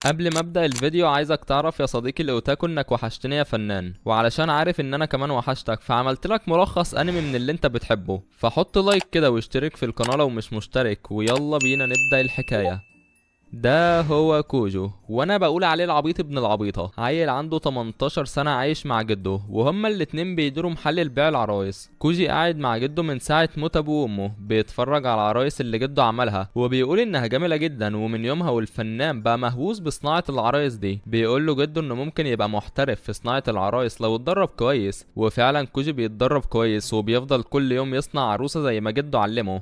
قبل ما ابدا الفيديو عايزك تعرف يا صديقي الاوتاكو انك وحشتني يا فنان، وعلشان عارف ان انا كمان وحشتك فعملت لك ملخص انمي من اللي انت بتحبه، فحط لايك كده واشترك في القناه لو مش مشترك، ويلا بينا نبدا الحكايه. ده هو كوجو، وانا بقول عليه العبيط ابن العبيطه. عيل عنده 18 سنه عايش مع جده، وهما الاتنين بيدوروا محل البيع العرايس. كوجي قاعد مع جده من ساعه موت ابوه وامه، بيتفرج على العرايس اللي جده عملها وبيقول انها جميله جدا، ومن يومها والفنان بقى مهووس بصناعه العرايس دي. بيقول له جده انه ممكن يبقى محترف في صناعه العرايس لو اتدرب كويس، وفعلا كوجي بيتدرب كويس وبيفضل كل يوم يصنع عروسه زي ما جده علمه.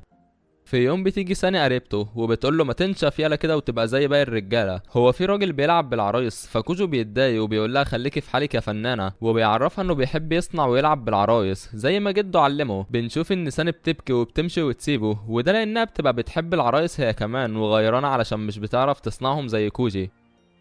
في يوم بتيجي ساني قريبته وبتقول له ما تنشف يالا كده وتبقى زي باقي الرجاله، هو في راجل بيلعب بالعرايس. فكوجو بيتضايق وبيقول لها خليكي في حالك يا فنانه، وبيعرفها انه بيحب يصنع ويلعب بالعرايس زي ما جده علمه. بنشوف ان ساني بتبكي وبتمشي وتسيبه، وده لانها بتبقى بتحب العرايس هي كمان، وغيرانه علشان مش بتعرف تصنعهم زي كوجي.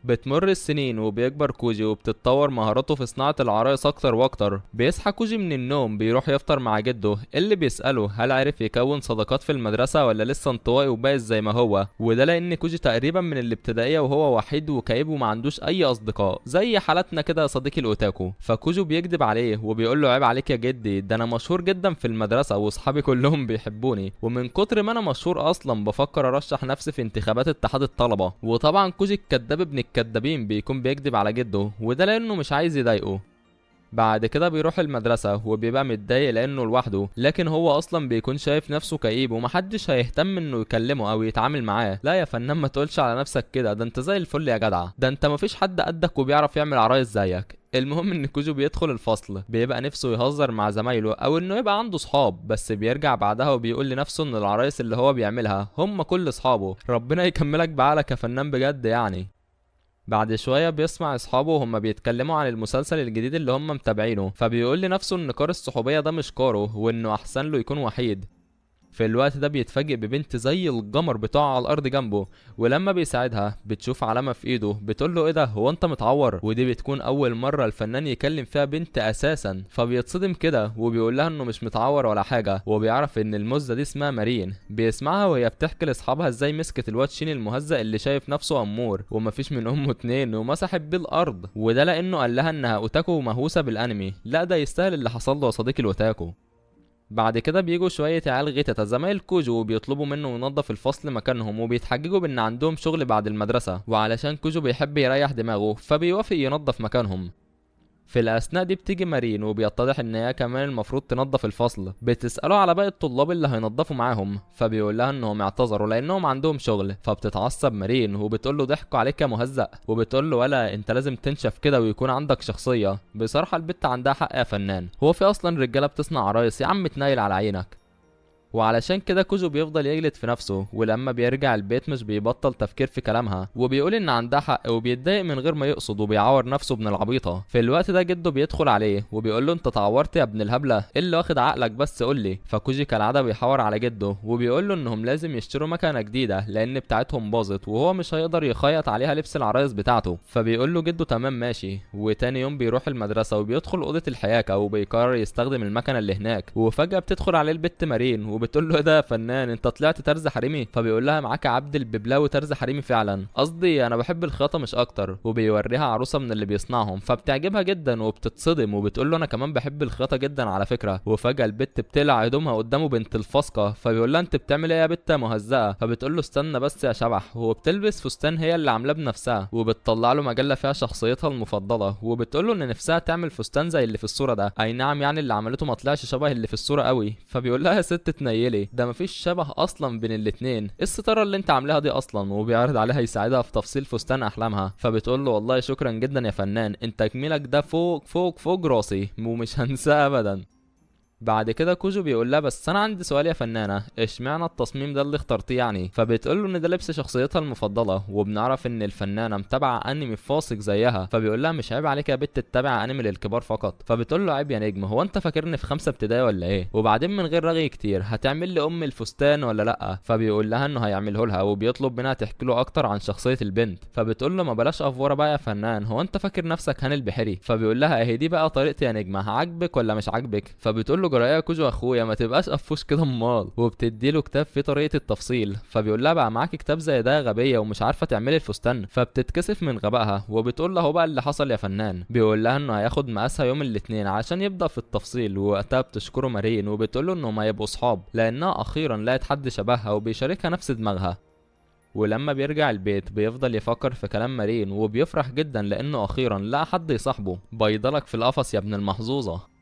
بتمر السنين وبيكبر كوجي وبتتطور مهاراته في صناعة العرايس أكتر وأكتر. بيصحى كوجي من النوم بيروح يفطر مع جده اللي بيسأله هل عرف يكون صداقات في المدرسة ولا لسه انطوائي وبائس زي ما هو، وده لأن كوجي تقريبا من الابتدائية وهو وحيد وكئيب وما عندوش أي أصدقاء زي حالتنا كده يا صديقي الأوتاكو. فكوجو بيكذب عليه وبيقول له عيب عليك يا جدي، ده أنا مشهور جدا في المدرسة وأصحابي كلهم بيحبوني، ومن كتر ما أنا مشهور أصلا بفكر أرشح نفسي في انتخابات اتحاد الطلبة. وطبعا كوجي الكداب ابن الكدابين بيكون بيكذب على جده، وده لانه مش عايز يضايقه. بعد كده بيروح المدرسة وبيبقى متضايق لانه لوحده، لكن هو اصلا بيكون شايف نفسه كئيب ومحدش هيهتم انه يكلمه او يتعامل معاه. لا يا فنان ما تقولش على نفسك كده، ده انت زي الفل يا جدع، ده انت مفيش حد قدك وبيعرف يعمل عرايس زيك. المهم ان كوجو بيدخل الفصل بيبقى نفسه يهزر مع زمايله او انه يبقى عنده صحاب، بس بيرجع بعدها وبيقول لنفسه ان العرايس اللي هو بيعملها هم كل اصحابه. ربنا يكملك بعقلك يا فنان بجد يعني. بعد شوية بيسمع اصحابه وهم بيتكلموا عن المسلسل الجديد اللي هم متابعينه، فبيقول لنفسه ان كار الصحوبية ده مش كاره، وانه احسن له يكون وحيد. في الوقت ده بيتفاجئ ببنت زي القمر بتقع على الارض جنبه، ولما بيساعدها بتشوف علامه في ايده بتقول له ايه ده، هو انت متعور؟ ودي بتكون اول مره الفنان يكلم فيها بنت اساسا، فبيتصدم كده وبيقول لها انه مش متعور ولا حاجه، وبيعرف ان المزه دي اسمها مارين. بيسمعها وهي بتحكي لاصحابها ازاي مسكت الواد شين المهزأ اللي شايف نفسه امور ومفيش من امه اتنين ومسحت بيه الارض، وده لانه قال لها انها اوتاكو ومهووسه بالانمي. لا ده يستاهل اللي حصل له يا صديقي الاوتاكو. بعد كده بيجوا شوية عيال غتتا زمايل كوجو وبيطلبوا منه ينظف الفصل مكانهم، وبيتحججوا بان عندهم شغل بعد المدرسة، وعلشان كوجو بيحب يريح دماغه فبيوافق ينظف مكانهم. في الاثناء دي بتيجي مارين وبيتضح ان هي كمان المفروض تنظف الفصل. بتساله على باقي الطلاب اللي هينظفوا معاهم، فبيقول لها انهم اعتذروا لانهم عندهم شغل. فبتتعصب مارين وبتقول له ضحكوا عليك يا مهزأ، وبتقول له ولا انت لازم تنشف كده ويكون عندك شخصيه. بصراحه البت عندها حق يا فنان، هو في اصلا رجاله بتصنع عرايس؟ يا عم تنايل على عينك. وعلشان كده كوجو بيفضل يجلد في نفسه، ولما بيرجع البيت مش بيبطل تفكير في كلامها، وبيقول ان عندها حق وبيتضايق من غير ما يقصد، وبيعور نفسه ابن العبيطه. في الوقت ده جده بيدخل عليه وبيقول له انت اتعورت يا ابن الهبله، ايه اللي واخد عقلك بس قول لي. فكوجي كالعاده بيحاور على جده وبيقول له انهم لازم يشتروا مكنه جديده لان بتاعتهم باظت، وهو مش هيقدر يخيط عليها لبس العرايس بتاعته. فبيقول له جده تمام ماشي. وتاني يوم بيروح المدرسه وبيدخل اوضه الحياكه وبيقرر يستخدم المكنه اللي هناك، وفجاه بتدخل عليه البت مارين وبتقول له ايه ده فنان انت طلعت ترز حريمي؟ فبيقول لها معاك عبد الببلاوي ترز حريمي فعلا، قصدي انا بحب الخياطه مش اكتر. وبيوريها عروسه من اللي بيصنعهم فبتعجبها جدا وبتتصدم، وبتقول له انا كمان بحب الخياطه جدا على فكره. وفجاه البت بتقلع هدومها قدامه بنت الفسقه، فبيقول لها انت بتعمل ايه يا بت مهزأه؟ فبتقول له استنى بس يا شبح، وبتلبس فستان هي اللي عاملاه بنفسها، وبتطلع له مجله فيها شخصيتها المفضله، وبتقول له ان نفسها تعمل فستان زي اللي في الصوره ده. اي نعم يعني اللي عملته ما طلعش شبه اللي في الصوره قوي. فبيقول لها يا ست تنيلي، ده مفيش شبه اصلا بين الاتنين، ايه الستاره اللي انت عاملاها دي اصلا؟ وبيعرض عليها يساعدها في تفصيل فستان احلامها. فبتقول له والله شكرا جدا يا فنان، انت تكميلك ده فوق فوق فوق راسي ومش هنساه ابدا. بعد كده كوجو بيقول لها بس انا عندي سؤال يا فنانه، اشمعنى التصميم ده اللي اخترتيه يعني؟ فبتقول له ان ده لبس شخصيتها المفضله، وبنعرف ان الفنانه متابعه انمي فاسق زيها. فبيقول لها مش عيب عليك يا بت تتابع انمي للكبار فقط؟ فبتقول له عيب يا نجم، هو انت فاكرني في 5 ابتدائي ولا ايه؟ وبعدين من غير رغي كتير هتعمل لي الفستان ولا لا؟ فبيقول لها انه هيعمله لها، وبيطلب منها تحكي له اكتر عن شخصيه البنت. فبتقول له ما بلاش افوره بقى يا فنان، هو انت فاكر نفسك هاني البحيري؟ فبيقول لها اهي دي بقى طريقتي يا نجمه، عاجبك ولا مش عاجبك؟ فبتقول له له جرايه يا كوجو اخويا ما تبقاش قفوش كده امال، وبتديله كتاب فيه طريقه التفصيل. فبيقول لها بقى معاكي كتاب زي ده يا غبيه ومش عارفه تعملي الفستان؟ فبتتكسف من غبائها وبتقول له هو بقى اللي حصل يا فنان. بيقول لها انه هياخد مقاسها يوم الاثنين عشان يبدا في التفصيل، ووقتها بتشكره مارين وبتقول له انهم هيبقوا صحاب لانها اخيرا لقت حد شبهها وبيشاركها نفس دماغها. ولما بيرجع البيت بيفضل يفكر في كلام مارين وبيفرح جدا لانه اخيرا لقى حد يصاحبه. بيضلك في القفص يا ابن المحظوظه.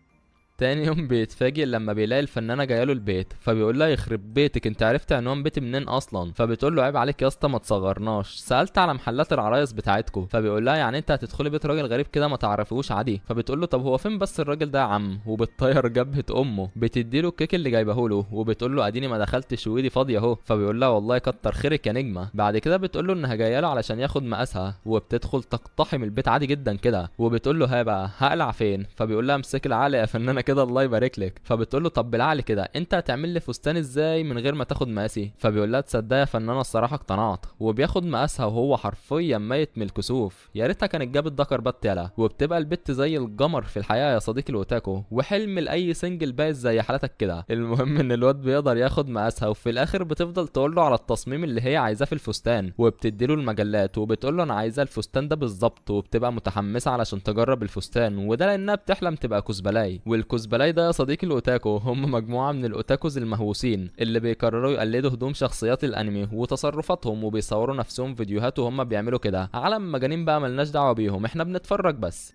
تاني يوم بيتفاجئ لما بيلاقي الفنانه جايله البيت، فبيقول لها يخرب بيتك انت عرفت عنوان بيتي منين اصلا؟ فبتقول له عيب عليك يا اسطى ما تصغرناش، سالت على محلات العرايس بتاعتكم. فبيقول لها يعني انت هتدخلي بيت راجل غريب كده ما تعرفوش عادي؟ فبتقول له طب هو فين بس الراجل ده يا عم؟ وبتطير جبهه امه. بتديله الكيك اللي جايبه له وبتقول له اديني ما دخلتش وايدي فاضيه اهو. فبيقول لها والله كتر خيرك يا نجمه. بعد كده بتقول له انها جايه له علشان ياخد مقاسها، وبتدخل تقتحم البيت عادي جدا كده. وبتقول له ها بقى هقلع فين؟ فبيقول لها امسك العقل يا فنانه كده الله يبارك لك. فبتقول له طب بالعقل كده انت هتعمل لي فستان ازاي من غير ما تاخد مقاسي؟ فبيقول لها تصدق يا فنانه الصراحه اقتنعت. وبياخد مقاسها وهو حرفيا ميت من الكسوف. يا ريتها كانت جابت ذكر بط يالا. وبتبقى البت زي القمر في الحياه يا صديقي الاوتاكو، وحلم لاي سنجل بايظ زي حالتك كده. المهم ان الواد بيقدر ياخد مقاسها، وفي الاخر بتفضل تقول له على التصميم اللي هي عايزاه في الفستان، وبتديله المجلات وبتقول له انا عايزه الفستان ده بالظبط. وبتبقى متحمسه علشان تجرب الفستان، وده لانها بتحلم تبقى كوزبلاي. والكوزبلاي ده يا صديقي الاوتاكو هم مجموعه من الاوتاكوز المهووسين اللي بيقرروا يقلدوا هدوم شخصيات الانمي وتصرفاتهم، وبيصوروا نفسهم فيديوهات وهم بيعملوا كده. عالم مجانين بقى ملناش دعوه بيهم، احنا بنتفرج بس.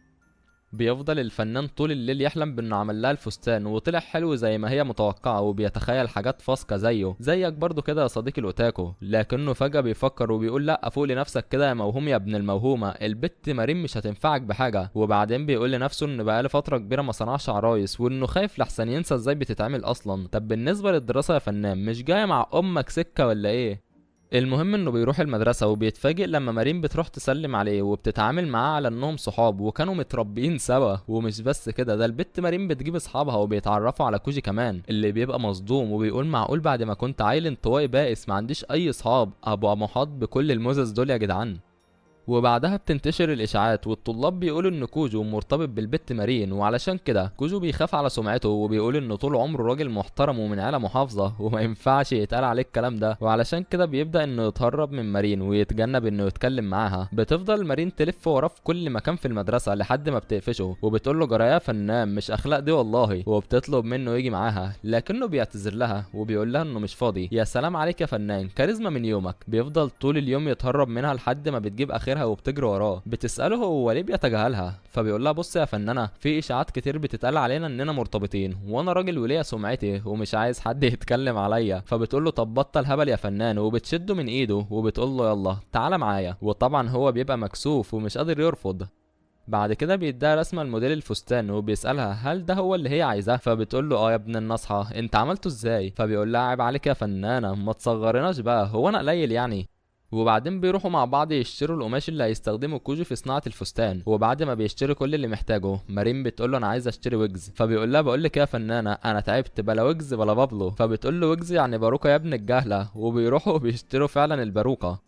بيفضل الفنان طول الليل يحلم بانه عمل لها الفستان وطلع حلو زي ما هي متوقعه، وبيتخيل حاجات فاسقه زيك برضو كده يا صديقي الاوتاكو. لكنه فجاه بيفكر وبيقول لا فوق لنفسك كده يا موهوم يا ابن الموهومه، البت مارين مش هتنفعك بحاجه. وبعدين بيقول لنفسه ان بقاله فتره كبيره ما صنعش عرايس، وانه خايف لحسن ينسى ازاي بتتعمل اصلا. طب بالنسبه للدراسه يا فنان مش جايه مع امك سكه ولا ايه؟ المهم انه بيروح المدرسة وبيتفاجئ لما مارين بتروح تسلم عليه وبتتعامل معاه على انهم صحاب وكانوا متربيين سوا. ومش بس كده، ده البت مارين بتجيب اصحابها وبيتعرفوا على كوجي كمان، اللي بيبقى مصدوم وبيقول معقول بعد ما كنت عيل انطوائي بائس ما عنديش اي اصحاب ابقى محاط بكل الموزز دول يا جدعان. وبعدها بتنتشر الاشاعات والطلاب بيقولوا ان كوجو مرتبط بالبت مارين، وعلشان كده كوجو بيخاف على سمعته وبيقول انه طول عمره راجل محترم ومن عيله محافظه وما ينفعش يتقال عليه الكلام ده. وعلشان كده بيبدا انه يتهرب من مارين ويتجنب انه يتكلم معاها. بتفضل مارين تلف وراه في كل مكان في المدرسه لحد ما بتقفشه وبتقول له جرايه فنان مش اخلاق دي والله، وبتطلب منه يجي معاها لكنه بيعتذر لها وبيقول لها انه مش فاضي. يا سلام عليك يا فنان كاريزما من يومك. بيفضل طول اليوم يتهرب منها لحد ما بتجيب اخر وبتجري وراه. بتساله هو ليه بيتجاهلها؟ فبيقول لها بص يا فنانه في اشاعات كتير بتتقال علينا اننا مرتبطين، وانا راجل وليا سمعتي ومش عايز حد يتكلم عليا. فبتقول له طب بطل هبل يا فنان، وبتشده من ايده وبتقول له يلا تعالى معايا. وطبعا هو بيبقى مكسوف ومش قادر يرفض. بعد كده بيديها رسمه لموديل الفستان وبيسالها هل ده هو اللي هي عايزاه؟ فبتقول له اه يا ابن النصحه انت عملته ازاي؟ فبيقول لها عيب عليك يا فنانه ما تصغرناش بقى، هو انا قليل يعني؟ وبعدين بيروحوا مع بعض يشتروا القماش اللي هيستخدمه كوجو في صناعه الفستان. وبعد ما بيشتري كل اللي محتاجه مارين بتقول له انا عايز اشتري ويجز. فبيقول لها بقول لك يا فنانه انا تعبت بلا ويجز بلا بابلو. فبتقول له ويجز يعني باروكه يا ابن الجهله. وبيروحوا وبيشتروا فعلا الباروكه.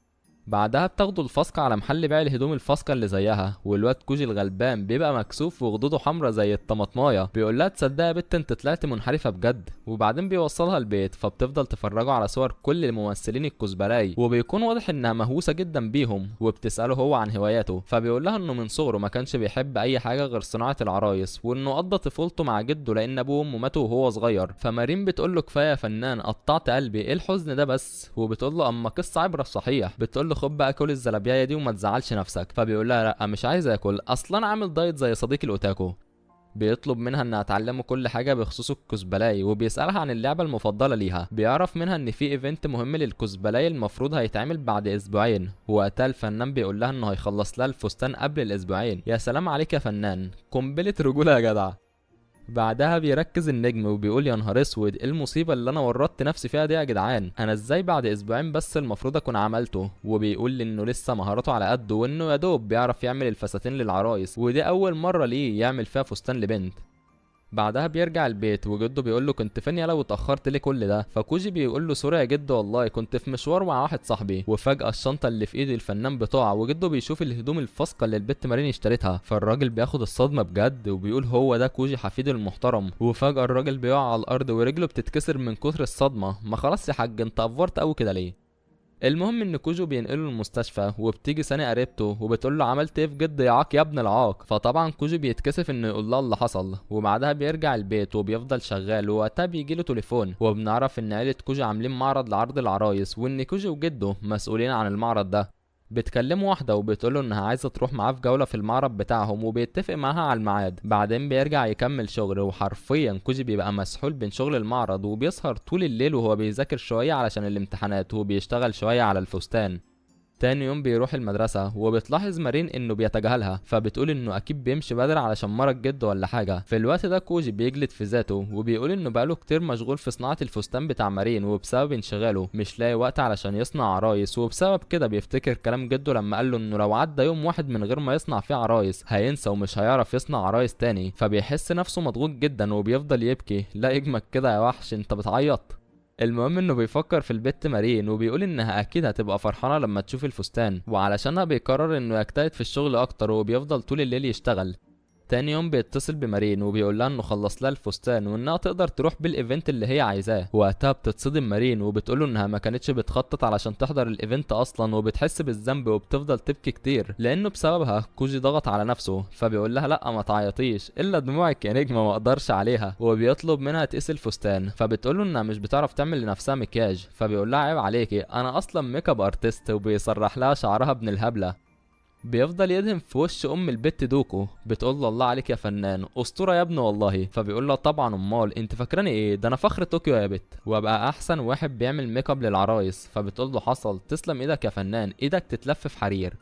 بعدها بتاخدوا الفاسكة على محل بيع الهدوم الفاسكة اللي زيها، والواد كوجي الغلبان بيبقى مكسوف وخدوده حمرا زي الطماطمايه. بيقول لها تصدق يا بت انت طلعت منحرفه بجد. وبعدين بيوصلها البيت، فبتفضل تفرجوا على صور كل الممثلين الكزبلاي وبيكون واضح انها مهووسه جدا بيهم. وبتساله هو عن هواياته، فبيقول لها انه من صغره ما كانش بيحب اي حاجه غير صناعه العرايس، وانه قضى طفولته مع جده لان ابوه وامه ماتوا وهو صغير. فمارين بتقول له كفايه يا فنان قطعت قلبي ايه الحزن ده بس. وبتقول له اما قصه عبره صحيح. بتقول له خد بقى كل الزلابيايه دي وما تزعلش نفسك. فبيقول لها لا مش عايز اكل اصلا عامل دايت زي صديقي الاوتاكو. بيطلب منها انها تعلمه كل حاجه بخصوص الكزبلاي، وبيسالها عن اللعبه المفضله ليها. بيعرف منها ان في ايفنت مهم للكزبلاي المفروض هيتعمل بعد اسبوعين. وقتها الفنان بيقول لها انه هيخلص لها الفستان قبل الاسبوعين. يا سلام عليك يا فنان قنبله رجوله يا جدع. بعدها بيركز النجم وبيقول يا نهار اسود ايه المصيبه اللي انا ورطت نفسي فيها دي يا جدعان، انا ازاي بعد اسبوعين بس المفروض اكون عملته؟ وبيقول لي انه لسه مهاراته على قده، وانه يا دوب بيعرف يعمل الفساتين للعرايس، ودي اول مره ليه يعمل فيها فستان لبنت. بعدها بيرجع البيت وجده بيقول له كنت فين يالا واتاخرت ليه كل ده، فكوجي بيقول له سوري يا جدو والله كنت في مشوار مع واحد صاحبي. وفجاه الشنطه اللي في ايد الفنان بتقع وجده بيشوف الهدوم الفاسقه اللي البت مارين اشتريتها، فالراجل بياخد الصدمه بجد وبيقول هو ده كوجي حفيده المحترم. وفجاه الراجل بيقع على الارض ورجله بتتكسر من كتر الصدمه. ما خلاص يا حاج انت افورت قوي كده ليه؟ المهم ان كوجو بينقله المستشفى وبتيجي ساني قريبته وبتقول له عملت ايه في جد يعاق يا ابن العاق. فطبعا كوجو بيتكسف انه يقول لها اللي حصل. وبعدها بيرجع البيت وبيفضل شغال ووقتها بيجيله تليفون وبنعرف ان عيله كوجو عاملين معرض لعرض العرايس وان كوجو وجده مسؤولين عن المعرض ده. بتكلمه واحدة وبتقوله انها عايزة تروح معاه في جولة في المعرض بتاعهم وبيتفق معاها على الميعاد. بعدين بيرجع يكمل شغل وحرفيا كوجي بيبقى مسحول بين شغل المعرض وبيسهر طول الليل وهو بيذاكر شوية علشان الامتحانات وبيشتغل شوية على الفستان. تاني يوم بيروح المدرسة وبتلاحظ مارين انه بيتجاهلها فبتقول انه اكيد بيمشي بدري علشان مرض جده ولا حاجة. في الوقت ده كوجي بيجلد في ذاته وبيقول انه بقاله كتير مشغول في صناعة الفستان بتاع مارين وبسبب انشغاله مش لاقي وقت علشان يصنع عرايس. وبسبب كده بيفتكر كلام جده لما قال له انه لو عدى يوم واحد من غير ما يصنع فيه عرايس هينسى ومش هيعرف يصنع عرايس تاني. فبيحس نفسه مضغوط جدا وبيفضل يبكي. لا اجمك كده يا وحش انت بتعيط. المهم انه بيفكر في البت مارين وبيقول انها اكيد هتبقى فرحانه لما تشوف الفستان وعلشانها بيقرر انه يجتهد في الشغل اكتر وبيفضل طول الليل يشتغل. تاني يوم بيتصل بمارين وبيقول لها انه خلص لها الفستان وانها تقدر تروح بالايفنت اللي هي عايزاه. وقتها بتتصدم مارين وبتقوله انها ما كانتش بتخطط علشان تحضر الايفنت اصلا وبتحس بالذنب وبتفضل تبكي كتير لانه بسببها كوجي ضغط على نفسه. فبيقول لها لا ما تعيطيش الا دموعك يا نجمه ما اقدرش عليها. وبيطلب منها تقيس الفستان فبتقوله انها مش بتعرف تعمل لنفسها مكياج. فبيقول لها عيب عليكي انا اصلا ميك اب ارتست وبيسرح لها شعرها ابن الهبله. بيفضل يدهن في وش البت دوكو. بتقول له الله عليك يا فنان اسطوره يا ابني والله. فبيقول لها طبعا امال انت فاكراني ايه ده انا فخر طوكيو يا بت وابقى احسن واحد بيعمل ميك اب للعرايس. فبتقول له حصل تسلم ايدك يا فنان ايدك تتلف في حرير.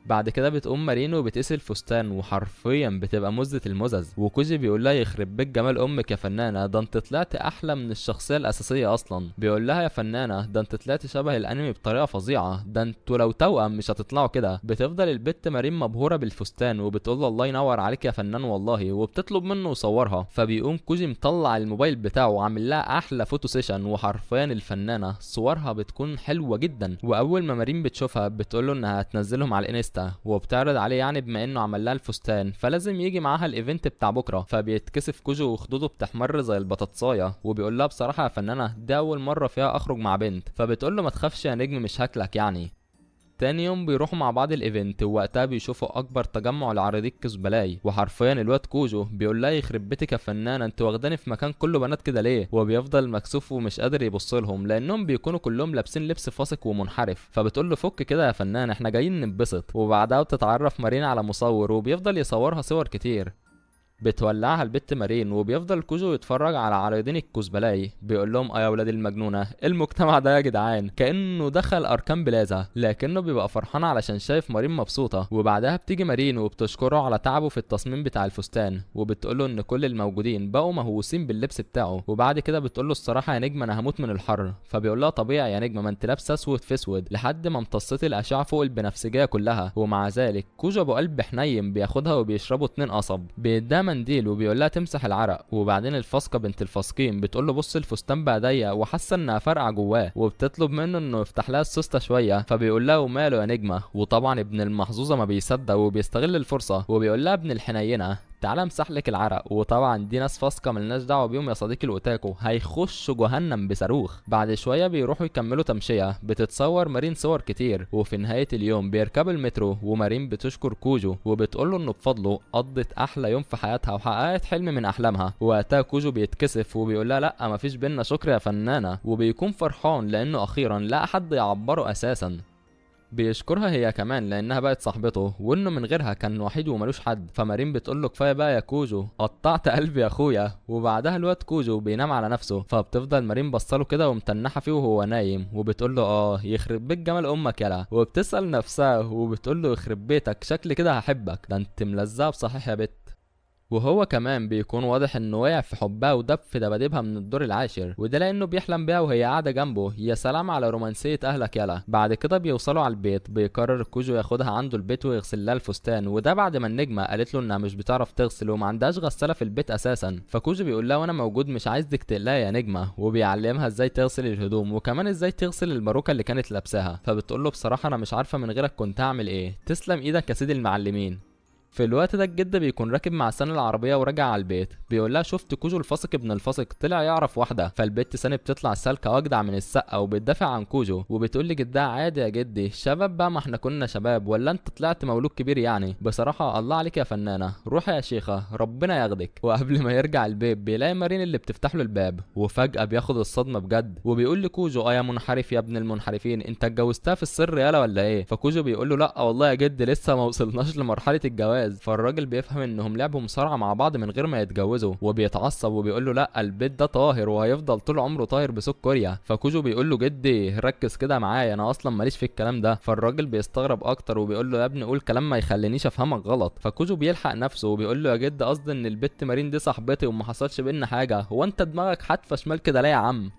بعد كده بتقوم مارين وبتقيس الفستان وحرفيا بتبقى مزة المزز. وكوجي بيقول لها يخرب بيت جمال امك يا فنانه ده انت طلعت احلى من الشخصيه الاساسيه اصلا. بيقول لها يا فنانه ده انت طلعت شبه الانمي بطريقه فظيعه ده انتوا لو توأم مش هتطلعوا كده. بتفضل البت مارين مبهوره بالفستان وبتقول له الله ينور عليك يا فنان والله وبتطلب منه يصورها. فبيقوم كوجي مطلع الموبايل بتاعه وعامل لها احلى فوتو سيشن وحرفيا الفنانه صورها بتكون حلوه جدا. واول ما مارين بتشوفها بتقول له انها هتنزلهم على الانستا وبتعرض عليه يعني بما انه عمل لها الفستان فلازم يجي معاها الايفنت بتاع بكره. فبيتكسف كوجو وخدوده بتحمر زي البطاطسايه وبيقول لها بصراحه يا فنانه دي اول مره فيها اخرج مع بنت. فبتقول له ما تخافش يا نجم مش هاكلك يعني. تاني يوم بيروحوا مع بعض الايفنت ووقتها بيشوفوا اكبر تجمع لعريضي الكزبلاي. وحرفيا الواد كوجو بيقول لها يخرب بيتك يا فنانه انت واخداني في مكان كله بنات كده ليه. وبيفضل مكسوف ومش قادر يبص لهم لانهم بيكونوا كلهم لابسين لبس فاسق ومنحرف. فبتقول له فك كده يا فنان احنا جايين ننبسط. وبعدها بتتعرف مارين على مصور وبيفضل يصورها صور كتير. بتولعها البت مارين وبيفضل كوجو يتفرج على عرايضين الكزبلاي. بيقول لهم يا ولاد المجنونه المجتمع ده يا جدعان كانه دخل اركان بلازا. لكنه بيبقى فرحان علشان شايف مارين مبسوطه. وبعدها بتيجي مارين وبتشكره على تعبه في التصميم بتاع الفستان وبتقوله ان كل الموجودين بقوا مهووسين باللبس بتاعه. وبعد كده بتقوله الصراحه يا نجم انا هموت من الحر. فبيقول لها طبيعي يا نجم ما انت لابسه اسود في اسود لحد ما امتصيت الاشعه فوق البنفسجيه كلها. ومع ذلك كوجو ابو قلب حنين بياخدها وبيشربوا 2 قصب. بيديها منديل وبيقول لها تمسح العرق. وبعدين الفاسقه بنت الفاسقين بتقول له بص الفستان بقى ضيق وحاسه انها فرقع جواه وبتطلب منه انه يفتح لها السوسته شويه. فبيقول لها وماله يا نجمه. وطبعا ابن المحظوظه ما بيصدق وبيستغل الفرصه وبيقول لها ابن الحنينه تعالى امسح لك العرق. وطبعا دي ناس فاسقه ملناش دعوه بيهم يا صديقي الاوتاكو هيخشوا جهنم بصاروخ. بعد شويه بيروحوا يكملوا تمشيه. بتتصور مارين صور كتير وفي نهايه اليوم بيركبوا المترو ومارين بتشكر كوجو وبتقول له انه بفضله قضت احلى يوم في حياتها وحققت حلم من احلامها. وقتها كوجو بيتكسف وبيقول لها لا مفيش بينا شكر يا فنانه. وبيكون فرحان لانه اخيرا لقى حد يعبره اساسا. بيشكرها هي كمان لانها بقت صاحبته وانه من غيرها كان وحيد وملوش حد. فمارين بتقول له كفايه بقى يا كوجو قطعت قلبي يا اخويا. وبعدها الواد كوجو بينام على نفسه. فبتفضل مارين بصله كده ومتنحه فيه وهو نايم وبتقول له يخرب بيت جمال امك يلا. وبتسال نفسها وبتقول له يخرب بيتك شكل كده هحبك ده انت ملزقه بصحيح يا بت. وهو كمان بيكون واضح انه وقع في حبها ودب في دباديبها من الدور العاشر، وده لانه بيحلم بيها وهي قاعده جنبه. يا سلام على رومانسيه اهلك يلا. بعد كده بيوصلوا على البيت، بيقرر كوجو ياخدها عنده البيت ويغسل لها الفستان، وده بعد ما النجمه قالت له انها مش بتعرف تغسل وما عندهاش غساله في البيت اساسا. فكوجو بيقول لها وانا موجود مش عايزك تقلقي يا نجمه، وبيعلمها ازاي تغسل الهدوم وكمان ازاي تغسل الباروكه اللي كانت لابساها. فبتقول له بصراحه انا مش عارفه من غيرك كنت هعمل ايه، تسلم ايدك يا سيدي المعلمين. في الوقت ده الجد بيكون راكب مع سان العربيه وراجع على البيت، بيقول لها شفت كوجو الفاسق ابن الفاسق طلع يعرف واحده. فالبت سان بتطلع سالكه واجدع من السقه وبتدافع عن كوجو، وبتقول لجدها عادي يا جدي شباب بقى، ما احنا كنا شباب ولا انت طلعت مولود كبير يعني؟ بصراحه الله عليك يا فنانه، روحي يا شيخه ربنا ياخدك. وقبل ما يرجع البيت بيلاقي مارين اللي بتفتح له الباب، وفجاه بياخد الصدمه بجد وبيقول لكوجو اه يا منحرف يا ابن المنحرفين، انت اتجوزتها في السر يالا ولا ايه؟ فكوجو بيقول له لا والله يا جد لسه ما وصلناش لمرحله الجواز. فالراجل بيفهم انهم لعبوا مصارعه مع بعض من غير ما يتجوزوا، وبيتعصب وبيقول له لا البيت ده طاهر وهيفضل طول عمره طاهر بسوق كوريا. فكوجو بيقول له جدي ركز كده معايا انا اصلا ماليش في الكلام ده. فالراجل بيستغرب اكتر وبيقول له يا ابني قول كلام ما يخلينيش افهمك غلط. فكوجو بيلحق نفسه وبيقول له يا جد قصدي ان البت مارين دي صاحبتي وما حصلش بينا حاجه، هو انت دماغك حادفه شمال كده ليه يا عم؟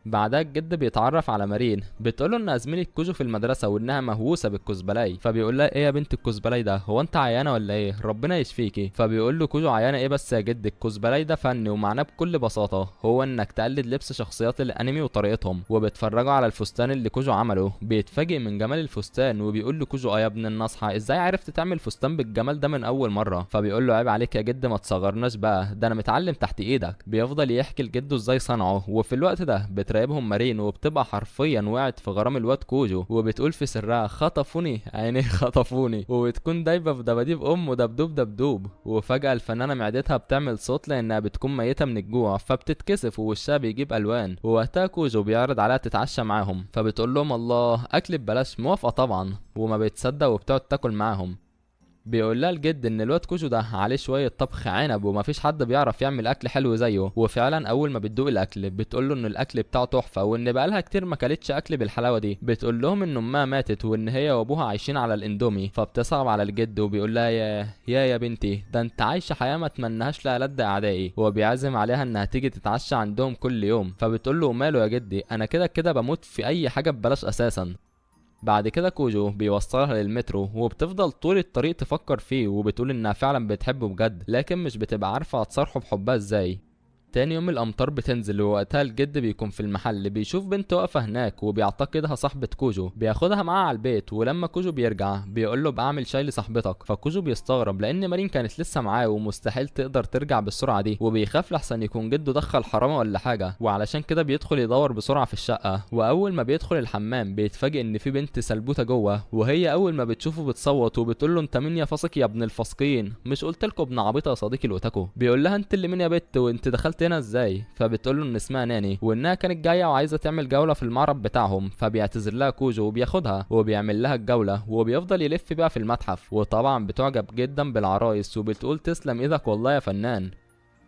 بعدها الجد بيتعرف على مارين، بتقوله انها زميلة كوجو في المدرسه وانها مهووسه بالكزبلاي. فبيقول لها ايه يا بنت الكزبلاي ده، هو انت عيانه ولا ايه؟ ربنا يشفيكي. فبيقول له كوجو عيانه ايه بس يا جد، الكزبلاي ده فن ومعناه بكل بساطه هو انك تقلد لبس شخصيات الانمي وطريقتهم. وبتفرجوا على الفستان اللي كوجو عمله، بيتفاجئ من جمال الفستان وبيقول له كوجو اه يا ابن النصحى ازاي عرفت تعمل فستان بالجمال ده من اول مره؟ فبيقول له عيب عليك يا جد ما تصغرناش بقى، ده انا متعلم تحت ايدك. بيفضل يحكي لجده ازاي صنعه، وفي الوقت ده بتراقبهم مارين وبتبقى حرفيا وقعت في غرام الواد كوجو، وبتقول في سرها خطفوني عينيه خطفوني، وبتكون دايبه في دباديب امه دبدوب دبدوب. وفجاه الفنانه معدتها بتعمل صوت لانها بتكون ميته من الجوع، فبتتكسف ووشها بيجيب الوان. ووقتها كوجو بيعرض عليها تتعشى معاهم، فبتقول لهم الله اكل ببلاش، موافقه طبعا، وما بتصدق وبتقعد تاكل معاهم. بيقول لها الجد ان الواد كوجو ده عليه شويه طبخ عنب ومفيش حد بيعرف يعمل اكل حلو زيه. وفعلا اول ما بتدوق الاكل بتقول له ان الاكل بتاعه تحفه وان بقالها كتير ما كلتش اكل بالحلاوه دي. بتقول لهم ان امها ماتت وان هي وابوها عايشين على الاندومي. فبتصعب على الجد وبيقول لها يا بنتي ده انت عايشه حياه ما اتمنهاش لألد اعدائي. وبيعزم عليها انها تيجي تتعشى عندهم كل يوم. فبتقول له ماله يا جدي انا كده كده بموت في اي حاجه ببلاش اساسا. بعد كده كوجو بيوصلها للمترو وبتفضل طول الطريق تفكر فيه، وبتقول انها فعلا بتحبه بجد لكن مش بتبقى عارفه هتصارحه بحبها ازاي. تاني يوم الامطار بتنزل ووقتها الجد بيكون في المحل، بيشوف بنت واقفه هناك وبيعتقدها صاحبه كوجو، بياخدها معاه على البيت. ولما كوجو بيرجع بيقول له بعمل شاي لصاحبتك. فكوجو بيستغرب لان مارين كانت لسه معاه ومستحيل تقدر ترجع بالسرعه دي، وبيخاف لحسن يكون جده دخل حرامه ولا حاجه، وعلشان كده بيدخل يدور بسرعه في الشقه. واول ما بيدخل الحمام بيتفاجئ ان في بنت سلبوته جوه، وهي اول ما بتشوفه بتصوت وبتقول له انت مين يا فاسق يا ابن الفاسقين، مش قلت لكم ابن عبيطه يا صديقي الاوتاكو؟ بيقول لها انت اللي مين يا بت وانت دخلت هنا ازاي؟ فبتقول له ان اسمها ناني وانها كانت جايه وعايزه تعمل جوله في المعرض بتاعهم. فبيعتذر لها كوجو وبياخدها وبيعمل لها الجوله وبيفضل يلف بيها في المتحف، وطبعا بتعجب جدا بالعرايس وبتقول تسلم ايدك والله يا فنان.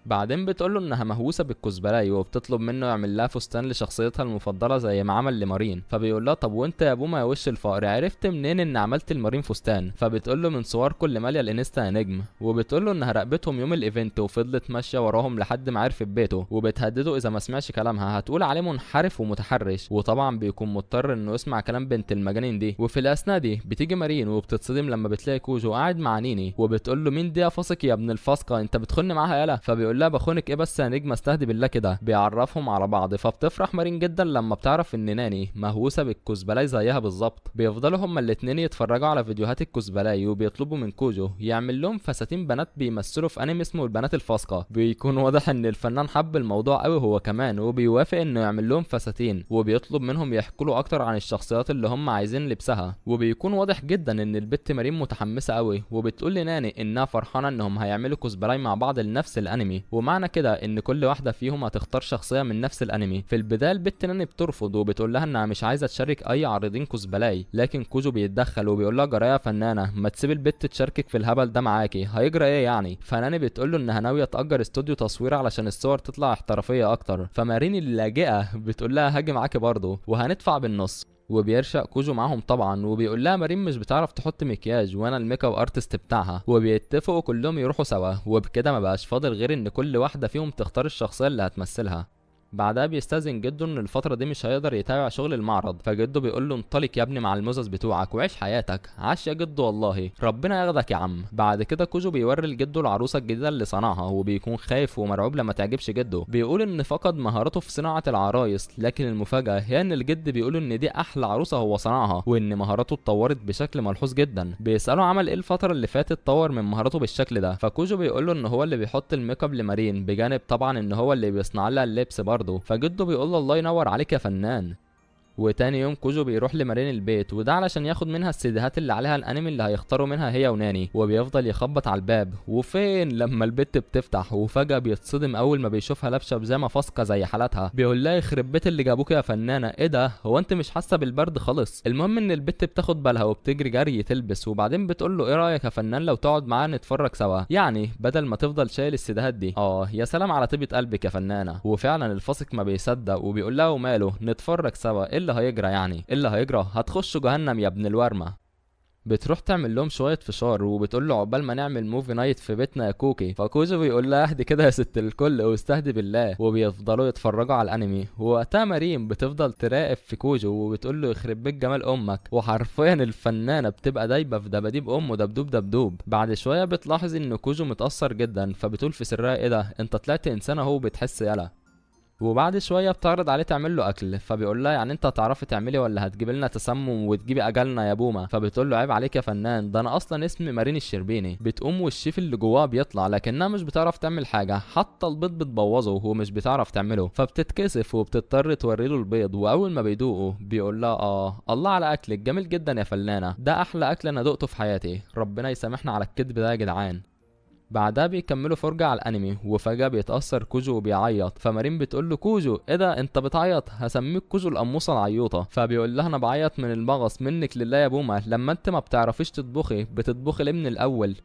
بعدين بتقوله انها مهووسه بالكزبلاي وبتطلب منه يعمل لها فستان لشخصيتها المفضله زي ما عمل لمارين. فبيقول لها طب وانت يا بوما يا وش الفقر عرفت منين ان عملت لمارين فستان؟ فبتقول له من صوركم اللي ماليه الانستا يا نجم. وبتقول له انها راقبتهم يوم الايفنت وفضلت ماشيه وراهم لحد ما عرفت بيته، وبتهدده اذا ما سمعش كلامها هتقول عليه منحرف ومتحرش. وطبعا بيكون مضطر انه يسمع كلام بنت المجانين دي. وفي الاثناء دي بتيجي مارين وبتتصدم لما بتلاقي كوجو قاعد مع نيني، وبتقول له مين دي يا فاسق يا ابن الفاسقه انت بتخن معاها يالا؟ فبيقول لها بخونك ايه بس يا نجم استهدي بالله كده. بيعرفهم على بعض، فبتفرح مارين جدا لما بتعرف ان ناني مهووسه بالكزبلاي زيها بالظبط. بيفضلوا هما الاتنين يتفرجوا على فيديوهات الكزبلاي وبيطلبوا من كوجو يعمل لهم فساتين بنات بيمثلوا في انمي اسمه البنات الفاسقه. بيكون واضح ان الفنان حب الموضوع قوي هو كمان، وبيوافق انه يعمل لهم فساتين، وبيطلب منهم يحكوا له اكتر عن الشخصيات اللي هم عايزين لبسها. وبيكون واضح جدا ان البت مارين متحمسه قوي، وبتقول لناني انها فرحانه انهم هيعملوا كزبلاي مع بعض لنفس الانمي، ومعنى كده ان كل واحده فيهم هتختار شخصيه من نفس الانمي. في البدايه البت ناني بترفض وبتقول لها انها مش عايزه تشارك اي عارضين كزبلاي، لكن كوجو بيتدخل وبيقول لها جرايه فنانه ما تسيب البت تشاركك في الهبل ده معاكي، هيجرى ايه يعني؟ فناني بتقول له انها ناويه تاجر استوديو تصوير علشان الصور تطلع احترافيه اكتر. فمارين اللاجئه بتقول لها هاجي معاكي برضه وهندفع بالنص. وبيرشق كوجو معاهم طبعا، وبيقول لها مارين مش بتعرف تحط مكياج وانا الميك اب ارتست بتاعها، وبيتفقوا كلهم يروحوا سوا، وبكده ما بقاش فاضل غير ان كل واحده فيهم تختار الشخصيه اللي هتمثلها. بعدها بيستأذن جده ان الفترة دي مش هيقدر يتابع شغل المعرض، فجده بيقول له انطلق يا ابني مع المزز بتوعك وعيش حياتك. عاش يا جدو والله، ربنا ياخدك يا عم. بعد كده كوجو بيوري لجده العروسة الجديدة اللي صنعها، وبيكون خايف ومرعوب لما تعجبش جده، بيقول ان فقد مهارته في صناعة العرايس، لكن المفاجأة هي ان الجد بيقول ان دي احلى عروسة هو صنعها، وان مهاراته اتطورت بشكل ملحوظ جدا. بيسأله عمل ايه الفترة اللي فاتت طور من مهاراته بالشكل ده، فكوجو بيقول له ان هو اللي بيحط الميك اب لمارين، بجانب طبعا ان هو اللي بيصنع لها اللبس برضه. فجده بيقول له الله ينور عليك يا فنان. وتاني يوم كوجو بيروح لمارين البيت، وده علشان ياخد منها السيديهات اللي عليها الانمي اللي هيختاروا منها هي وناني، وبيفضل يخبط على الباب، وفين لما البت بتفتح، وفجأة بيتصدم اول ما بيشوفها لابسه بيجامه فاسقه زي حالتها. بيقول لها يخرب بيت اللي جابوك يا فنانه، ايه ده هو انت مش حاسه بالبرد خالص؟ المهم ان البت بتاخد بالها وبتجري جري تلبس، وبعدين بتقول له ايه رايك يا فنان لو تقعد معانا نتفرج سوا، يعني بدل ما تفضل شايل السيديهات دي. يا سلام على طيبه قلبك يا فنانه. وفعلا الفاسق ما بيصدق وبيقول لها وماله نتفرج سوا، ايه اللي هيجرى يعني؟ ايه اللي هيجرى؟ هتخشوا جهنم يا ابن الورمه. بتروح تعمل لهم شويه فشار، وبتقول له عقبال ما نعمل موفي نايت في بيتنا يا كوكي. فكوجو بيقول لها اهدي كده يا ست الكل واستهدي بالله، وبيفضلوا يتفرجوا على الانمي. ووقتها مارين بتفضل تراقب في كوجو وبتقول له يخرب بيت جمال امك، وحرفيا الفنانه بتبقى دايبه في دباديب امه دبدوب دبدوب. بعد شويه بتلاحظ ان كوجو متاثر جدا، فبتقول في سرها ايه ده انت طلعت انسانه اهو بتحس يالا. وبعد شويه بتعرض عليه تعمل له اكل، فبيقول لها يعني انت هتعرفي تعملي ولا هتجيبي لنا تسمم وتجيبي اجلنا يا بومه؟ فبتقول له عيب عليك يا فنان، ده انا اصلا اسمي مارين الشربيني. بتقوم والشيف اللي جواه بيطلع، لكنها مش بتعرف تعمل حاجه، حتى البيض بتبوظه ومش بتعرف تعمله، فبتتكسف وبتضطر توري له البيض. واول ما بيدوقه بيقول لها الله على اكلك جميل جدا يا فنانه، ده احلى اكل انا دقته في حياتي. ربنا يسامحنا على الكذب ده يا جدعان. بعدها بيكملوا فرجة على الانمي، وفجأة بيتأثر كوجو وبيعيط، فمارين بتقول له كوجو ايه ده انت بتعيط؟ هسميك كوجو القموصة العيوطة. فبيقول لها انا بعيط من المغص منك لله يا بومة، لما انت ما بتعرفيش تطبخي بتطبخي ليه من الاول؟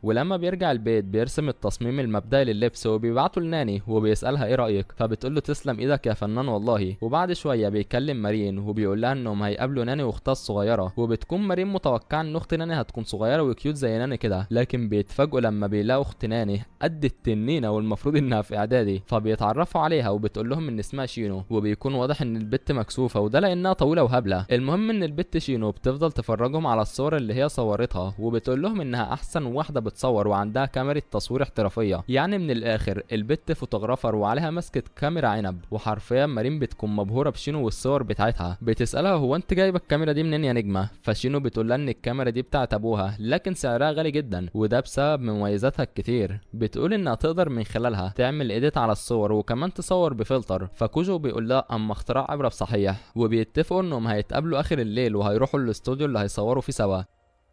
ولما بيرجع البيت بيرسم التصميم المبدئي لللبس وبيبعته لناني وبيسألها ايه رأيك، فبتقول له تسلم ايدك يا فنان والله. وبعد شوية بيكلم مارين وبيقول لها انهم هيقابلوا ناني واختها الصغيرة، وبتكون مارين متوقعة ان اخت ناني هتكون صغيرة وكيوت زي ناني كده، لكن بيتفاجئوا لما بيلاقوا اخت ناني قد التنينة والمفروض انها في اعدادي. فبيتعرفوا عليها وبتقول لهم ان اسمها شينو، وبيكون واضح ان البت مكسوفة، وده لانها طويلة وهبلة. المهم ان البت شينو بتفضل تفرجهم على الصور اللي هي صورتها، وبتقول لهم انها احسن واحدة بتصور وعندها كاميرا تصوير احترافيه، يعني من الاخر البت فوتوغرافر وعليها ماسكه كاميرا عنب. وحرفيا مارين بتكون مبهوره بشينو والصور بتاعتها، بتسالها هو انت جايبه الكاميرا دي منين يا نجمه؟ فشينو بتقول لها ان الكاميرا دي بتاعت ابوها، لكن سعرها غالي جدا وده بسبب مميزاتها الكتير. بتقول انها تقدر من خلالها تعمل ايديت على الصور وكمان تصور بفلتر. فكوجو بيقول لها اما اختراع عبره بصحيح، وبيتفقوا انهم هيتقابلوا اخر الليل وهيروحوا الاستوديو اللي هيصوروا فيه سوا.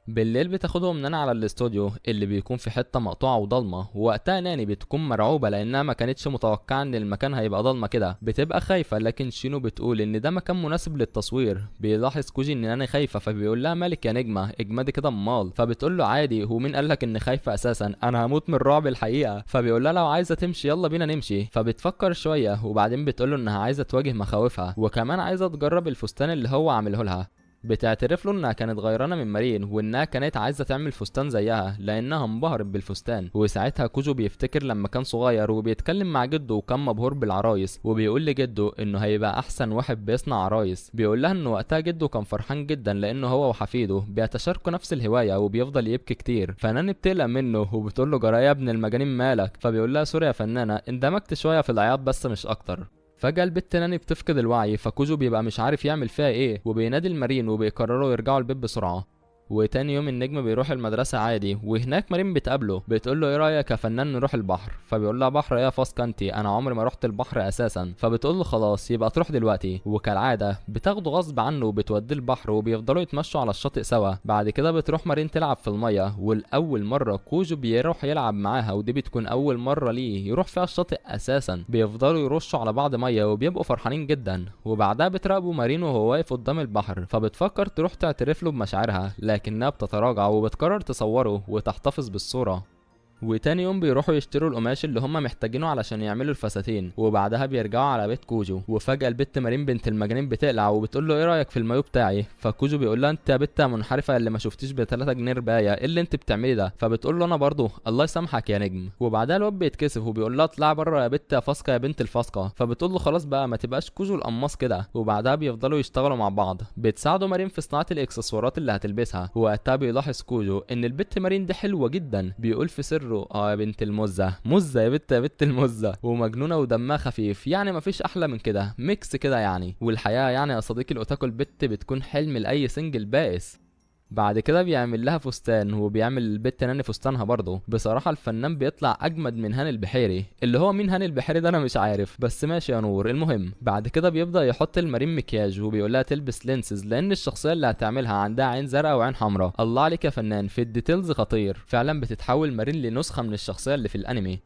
بالليل بتاخدهم ناني على الاستوديو اللي بيكون في حته مقطوعه وضلمه، ووقتها ناني بتكون مرعوبه لانها ما كانتش متوقعه ان المكان هيبقى ضلمه كده، بتبقى خايفه، لكن شينو بتقول ان ده مكان مناسب للتصوير. بيلاحظ كوجي ان ناني خايفه، فبيقول لها مالك يا نجمه اجمدي كده امال. فبتقول له عادي، هو مين قالك ان خايفه اساسا؟ انا هموت من الرعب الحقيقه. فبيقول لها لو عايزه تمشي يلا بينا نمشي. فبتفكر شويه وبعدين بتقول له انها عايزه تواجه مخاوفها، وكمان عايزه تجرب الفستان اللي هو عامله لها. بتعترف له انها كانت غيرانه من مارين، وانها كانت عايزه تعمل فستان زيها لانها انبهرت بالفستان. وساعتها كوجو بيفتكر لما كان صغير وبيتكلم مع جده وكان مبهور بالعرايس، وبيقول لجده انه هيبقى احسن واحد بيصنع عرايس. بيقول لها ان وقتها جده كان فرحان جدا لانه هو وحفيده بيتشاركوا نفس الهوايه، وبيفضل يبكي كتير. فناني بتقلق منه وبتقول له جرى يا ابن المجانين مالك؟ فبيقول لها سوري يا فنانه اندمجت شويه في العياط بس مش اكتر. فجأة البت ناني بتفقد الوعي، فكوجو بيبقى مش عارف يعمل فيها ايه، وبينادي المارين وبيقرروا يرجعوا البيت بسرعة. وتاني يوم النجم بيروح المدرسة عادي، وهناك مارين بتقابله بتقول له ايه رأيك يا فنان نروح البحر؟ فبيقول لها بحر ايه يا فاسكة انتي؟ انا عمري ما رحت البحر اساسا. فبتقول له خلاص يبقى تروح دلوقتي. وكالعادة بتاخده غصب عنه وبتوديه البحر، وبيفضلوا يتمشوا على الشاطئ سوا. بعد كده بتروح مارين تلعب في المية، والاول مرة كوجو بيروح يلعب معاها، ودي بتكون اول مرة ليه يروح فيها الشاطئ اساسا. بيفضلوا يرشوا على بعض مية وبيبقوا فرحانين جدا. وبعدها بتراقبوا مارين وهو واقف قدام البحر، فبتفكر تروح تعترف له بمشاعرها، لكنها بتتراجع وبتقرر تصوره وتحتفظ بالصورة. وتاني يوم بيروحوا يشتروا القماش اللي هم محتاجينه علشان يعملوا الفساتين، وبعدها بيرجعوا على بيت كوجو. وفجأة البت مارين بنت المجانين بتقلع وبتقول له ايه رايك في المايو بتاعي؟ فكوجو بيقول لها انت يا بت منحرفه اللي ما شفتيش ب 3 جنيه ربايه، ايه اللي انت بتعملي ده؟ فبتقول له انا برضه الله يسامحك يا نجم. وبعدها الواد بيتكسف وبيقول لها اطلعي بره يا بت يا فاسقه يا بنت الفاسقه. فبتقول له خلاص بقى ما تبقاش كوجو القماص كده. وبعدها بيفضلوا يشتغلوا مع بعض، بتساعدوا مارين في صناعه الاكسسوارات اللي هتلبسها. وقتها بيلاحظ كوجو ان البت مارين دي حلوه جدا، بيقول في سره يا بنت المزه، مزه يا بت المزه، ومجنونه ودمها خفيف، يعني مفيش احلى من كده، ميكس كده يعني. والحقيقه يعني يا صديقي الاوتاكو البت بتكون حلم لاي سنجل بائس. بعد كده بيعمل لها فستان، وبيعمل البت ناني فستانها برضه. بصراحه الفنان بيطلع اجمد من هاني البحيري، اللي هو مين هاني البحيري ده انا مش عارف، بس ماشي يا نور. المهم بعد كده بيبدا يحط المارين مكياج، وبيقول لها تلبس لينسز لان الشخصيه اللي هتعملها عندها عين زرقاء وعين حمراء. الله عليك يا فنان، في الديتيلز خطير فعلا. بتتحول مارين لنسخه من الشخصيه اللي في الانمي.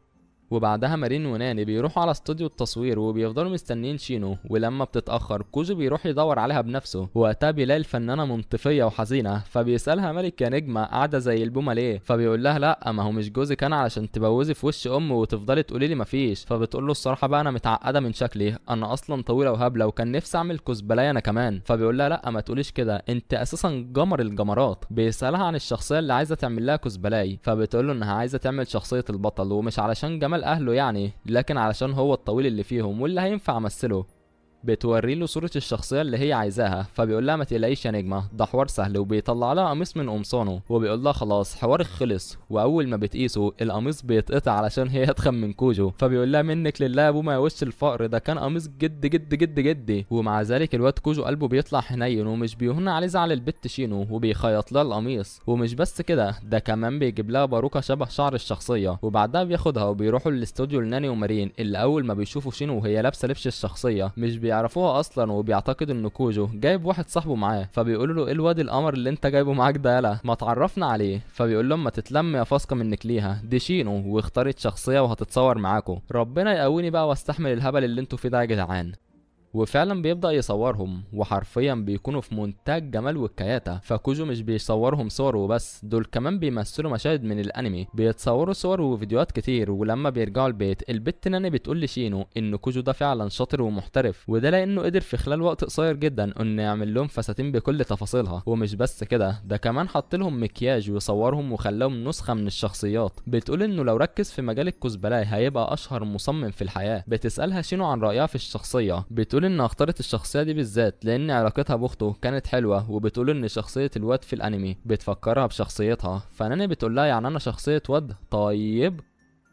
وبعدها مارين وناني بيروحوا على استوديو التصوير وبيفضلوا مستنيين شينو. ولما بتتأخر كوجو بيروح يدور عليها بنفسه، وقتها بيلاقي الفنانة منطفية وحزينة. فبيسألها مالك يا نجمة قاعدة زي البومة ليه؟ فبيقول لها لا ما هو مش جوزك انا علشان تبوزي في وش وتفضلي تقولي لي مفيش. فبتقول له الصراحة بقى انا متعقدة من شكلي، انا اصلا طويلة وهبلة وكان نفسي اعمل كوسبلاي انا كمان. فبيقول لها لا ما تقوليش كده، انت اساسا جمر الجمرات. بيسألها عن الشخصية اللي عايزة تعمل لها كوسبلاي، فبتقول له انها عايزة تعمل شخصية البطل، ومش علشان جمال اهله يعني، لكن علشان هو الطويل اللي فيهم واللي هينفع امثله. بتوري له صورة الشخصية اللي هي عايزاها. فبيقول لها ما تقلقيش يا نجمة ده حوار سهل، وبيطلع لها قميص من قمصانه وبيقول لها خلاص حوارك خلص. واول ما بتقيسه القميص بيتقطع علشان هي اتخن من كوجو. فبيقول لها منك لله يا بوما يا وش الفقر، ده كان قميص جد جد جد جدي. ومع ذلك الواد كوجو قلبه بيطلع حنين ومش بيهون عليه زعل البت شينو، وبيخيط لها القميص. ومش بس كده، ده كمان بيجيب لها باروكة شبه شعر الشخصية. وبعدها بياخدها وبيروحوا للاستوديو لناني ومارين، اللي اول ما بيشوفوا شينو وهي لابسة لبس الشخصية مش بيعرفوها اصلا، وبيعتقد ان كوجو جايب واحد صاحبه معاه. فبيقولوا له ايه الواد القمر اللي انت جايبه معاك ده، يالا ما تعرفنا عليه. فبيقول لهم ما تتلم يا فاسقه منك ليها، دي شينو واختارت شخصيه وهتتصور معاكم، ربنا يقويني بقى واستحمل الهبل اللي انتوا فيه ده يا جدعان. وفعلا بيبدأ يصورهم، وحرفيا بيكونوا في منتهى الجمال والكياتة. فكوجو مش بيصورهم صور وبس، دول كمان بيمثلوا مشاهد من الانمي، بيتصوروا صور وفيديوهات كتير. ولما بيرجعوا البيت البت ناني بتقول لشينو ان كوجو ده فعلا شاطر ومحترف، وده لانه قدر في خلال وقت قصير جدا انه يعمل لهم فساتين بكل تفاصيلها. ومش بس كده، ده كمان حط لهم مكياج وصورهم وخلاهم نسخة من الشخصيات. بتقول انه لو ركز في مجال الكوسبلاي هيبقى اشهر مصمم في الحياة. بتسألها شينو عن رأيها في الشخصية، بتقول ان اختارت الشخصيه دي بالذات لان علاقتها باخته كانت حلوه. وبتقول ان شخصيه الواد في الانمي بتفكرها بشخصيتها. فناني بتقول لها يعني انا شخصيه واد طيب.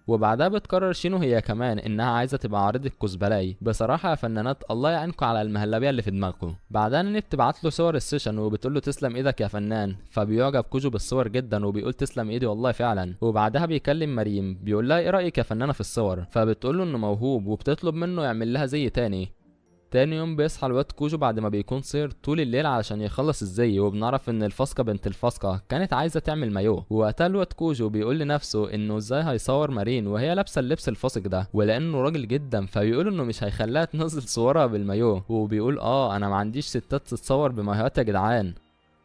وبعدها بتقرر شينو هي كمان انها عايزه تبقى عارضه كوسبلاي. بصراحه يا فنانات الله يعينكم على المهلبيه اللي في دماغكم. بعدها ناني بتبعت له صور السيشن وبتقول له تسلم ايدك يا فنان. فبيعجب كوجو بالصور جدا وبيقول تسلم ايدي والله فعلا. وبعدها بيكلم مريم بيقول لها ايه رايك يا فنانه في الصور؟ فبتقول له انه موهوب وبتطلب منه يعمل لها زي تاني. تاني يوم بيصحى الواد كوجو بعد ما بيكون سهر طول الليل علشان يخلص الزي. وبنعرف ان الفاسقة بنت الفاسقة كانت عايزة تعمل مايو. وقتها الواد كوجو بيقول لنفسه انه ازاي هيصور مارين وهي لابسة اللبس الفاسق ده، ولانه راجل جدا فبيقول انه مش هيخليها تنزل صورها بالمايو. وبيقول انا ما عنديش ستات تتصور بمايوهات يا جدعان.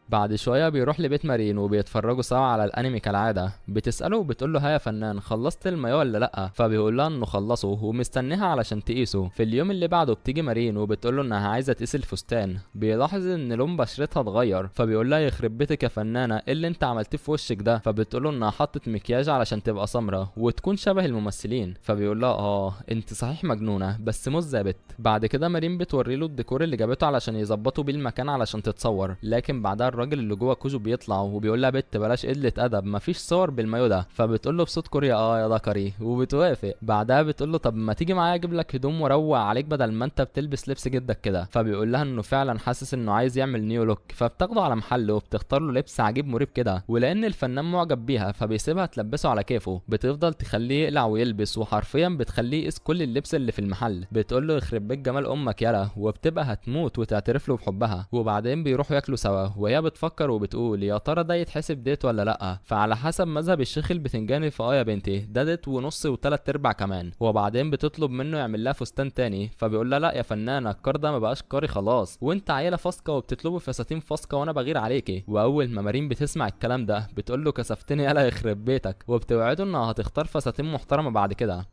بعد شويه بيروح لبيت مارين وبيتفرجوا سوا على الانمي كالعاده. بتساله وبتقول له ها يا فنان خلصت المايو ولا لا؟ فبيقول لها انه خلصه ومستنيها علشان تقيسه. في اليوم اللي بعده بتيجي مارين وبتقول له انها عايزه تقيس الفستان. بيلاحظ ان لون بشرتها اتغير، فبيقول لها يخرب بيتك يا فنانه ايه اللي انت عملتيه في وشك ده؟ فبتقول له انها حطت مكياج علشان تبقى سمرة وتكون شبه الممثلين. فبيقول لها انت صحيح مجنونه بس مزه يا بت. بعد كده مارين بتوري له الديكور اللي جابته علشان يظبطوا بيه المكان علشان تتصور. لكن بعدها الراجل اللي جوه كوجو بيطلع وبيقول لها بت بلاش قله ادب مفيش صور بالمايو ده. فبتقول له بصوت كوريا يا ذكري وبتوافق. بعدها بتقول له طب ما تيجي معايا اجيب لك هدوم واروق عليك بدل ما انت بتلبس لبس جدك كده. فبيقول لها انه فعلا حاسس انه عايز يعمل نيو لوك. فبتاخده على محل وبتختار له لبس عجيب مريب كده، ولان الفنان معجب بيها فبيسيبها تلبسه على كيفه. بتفضل تخليه يقلع ويلبس وحرفيا بتخليه يقيس كل اللبس اللي في المحل. بتقول له يخرب بيت جمال امك يالا، وبتبقى هتموت وتعترف له بحبها. وبعدين بيروحوا ياكلوا سوا وهي بتفكر وبتقول يا ترى ده يتحسب ديت ولا لا. فعلى حسب مذهب الشيخ البتنجاني فاه يا بنتي ده ديت ونص وتلات ارباع كمان. وبعدين بتطلب منه يعمل لها فستان تاني، فبيقول لها لا يا فنانه الكار ده ما بقاش كاري خلاص، وانت عيله فاسقه وبتطلبي فساتين فاسقه وانا بغير عليكي. واول ما مارين بتسمع الكلام ده بتقول له كسفتني يالا يخرب بيتك، وبتوعده انها هتختار فساتين محترمه بعد كده.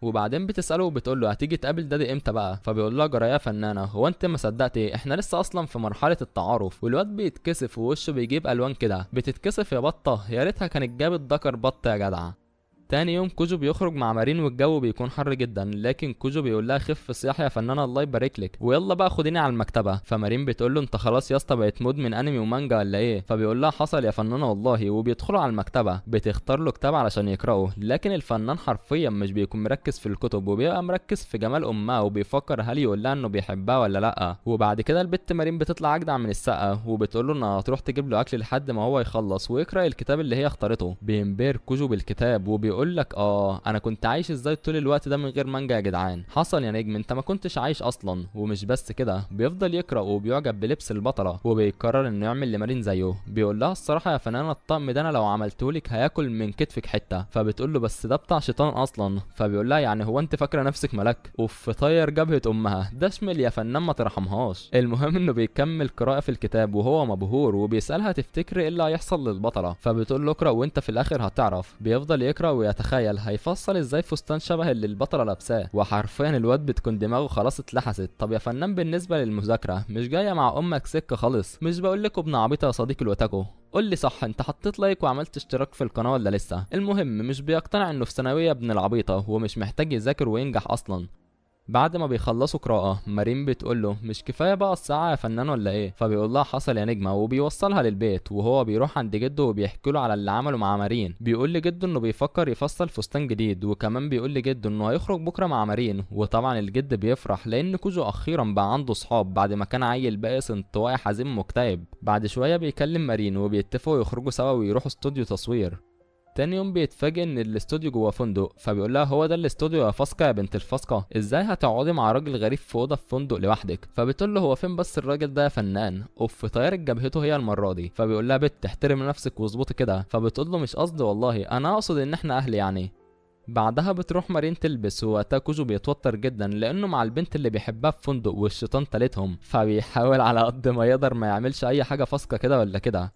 وبعدين بتساله وبتقول له هتيجي تقابل دادي امتى بقى. فبيقول لها جرايه فنانه هو انت ما صدقتي احنا لسه اصلا في مرحله التعارف. والواد بيتكسف ووشه بيجيب الوان كده. بتتكسف يا بطه، يا ريتها كانت جابت ذكر بط يا جدع. تاني يوم كوجو بيخرج مع مارين والجو بيكون حر جدا، لكن كوجو بيقول لها خف صياح يا فنانه الله يبارك لك ويلا بقى خديني على المكتبه. فمارين بتقول له انت خلاص يا اسطى بقيت مدمن انمي ومانجا ولا ايه؟ فبيقول لها حصل يا فنانه والله. وبيدخلوا على المكتبه بتختار له كتاب علشان يقراه، لكن الفنان حرفيا مش بيكون مركز في الكتب وبيبقى مركز في جمال امها وبيفكر هل يقول لها انه بيحبها ولا لا. وبعد كده البت مارين بتطلع اجدع من السقه وبتقول له انها هتروح تجيب له اكل لحد ما هو يخلص ويقرا الكتاب اللي هي اختارته. بينبهر كوجو بالكتاب وبيقول لك انا كنت عايش ازاي طول الوقت ده من غير مانجا يا جدعان. حصل يا نجم انت ما كنتش عايش اصلا. ومش بس كده بيفضل يقرا وبيعجب بلبس البطله وبيقرر انه يعمل لمارين زيه. بيقول لها الصراحه يا فنانه الطقم ده انا لو عملتهولك هياكل من كتفك حته. فبتقول له بس ده بتاع شيطان اصلا. فبيقول لها يعني هو انت فاكره نفسك ملك؟ اوف طير جبهه امها ده شمل يا فنان ما ترحمهاش. المهم انه بيكمل قراءه في الكتاب وهو مبهور وبيسالها تفتكر ايه اللي هيحصل للبطله. فبتقول له اقرا وانت في الاخر هتعرف. بيفضل يقرا ويتخيل هيفصل ازاي فستان شبه اللي البطله لابساه، وحرفيا الواد بتكون دماغه خلاص اتلحست. طب يا فنان بالنسبه للمذاكره مش جايه مع امك سكه خالص؟ مش بقول لكم ابن عبيطه يا صديقي الوتاكو؟ قول لي صح انت حطيت لايك وعملت اشتراك في القناه ولا لسه؟ المهم مش بيقتنع انه في ثانويه ابن العبيطه ومش محتاج يذاكر وينجح اصلا. بعد ما بيخلصوا قراءة مارين بتقول له مش كفاية بقى الساعة يا فنان ولا ايه؟ فبيقول لها حصل يا نجمة وبيوصلها للبيت. وهو بيروح عند جده وبيحكي له على اللي عمله مع مارين. بيقول لجده انه بيفكر يفصل فستان جديد، وكمان بيقول لجده انه هيخرج بكرة مع مارين. وطبعا الجد بيفرح لان كوجو اخيرا بقى عنده صحاب بعد ما كان عيل بائس انطوائي حزين مكتئب. بعد شوية بيكلم مارين وبيتفقوا يخرجوا سوا ويروحوا استوديو تصوير. تاني يوم بيتفاجئ ان الاستوديو جوه فندق. فبيقول لها هو ده الاستوديو يا فاسقه يا بنت الفاسقه، ازاي هتقعدي مع راجل غريب في اوضه في فندق لوحدك؟ فبتقول له هو فين بس الراجل ده يا فنان؟ اوف طيارة جبهته هي المره دي. فبيقول لها بت احترمي نفسك واظبطي كده. فبتقول له مش قصدي والله انا اقصد ان احنا اهل يعني. بعدها بتروح مارين تلبس ووقتها كوجو بيتوتر جدا لانه مع البنت اللي بيحبها في فندق والشيطان تالتهم. فبيحاول على قد ما يقدر ما يعملش اي حاجه فاسقه كده ولا كده.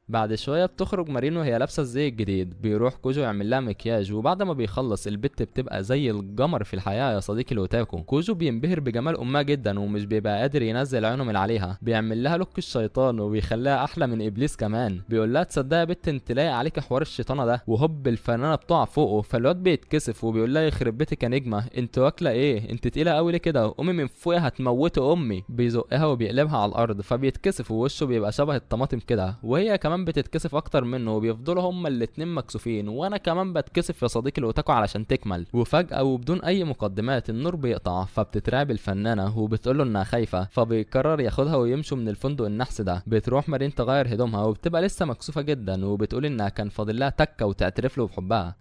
بعد شويه بتخرج مارين وهي لابسه الزي الجديد. بيروح كوجو يعمل لها مكياج، وبعد ما بيخلص البت بتبقى زي القمر في الحياه يا صديقي الاوتاكو. كوجو بينبهر بجمال امها جدا ومش بيبقى قادر ينزل عينه من عليها. بيعمل لها لوك الشيطان وبيخليها احلى من ابليس كمان. بيقول لها تصدقي يا بت انت لايق عليك حوار الشيطانه ده. وهوب الفنانه بتقع فوقه. فالواد بيتكسف وبيقول لها يخرب بيتك يا نجمه انت واكله ايه؟ انت تقيله قوي ليه كده؟ قومي من فوقي هتموتي امي. بيزقها وبيقلبها على الارض. فبيتكسف ووشه بيبقى شبه الطماطم كده، وهي كمان بتتكسف اكتر منه وبيفضلوا هما الاتنين مكسوفين. وانا كمان بتكسف يا صديقي الاوتاكو علشان تكمل. وفجأة وبدون اي مقدمات النور بيقطع. فبتترعب الفنانة وبتقوله انها خايفة. فبيقرر ياخدها ويمشوا من الفندق النحس ده. بتروح مارين تغير هدومها وبتبقى لسه مكسوفة جدا وبتقول انها كان فاضل لها تكة وتعترف له بحبها.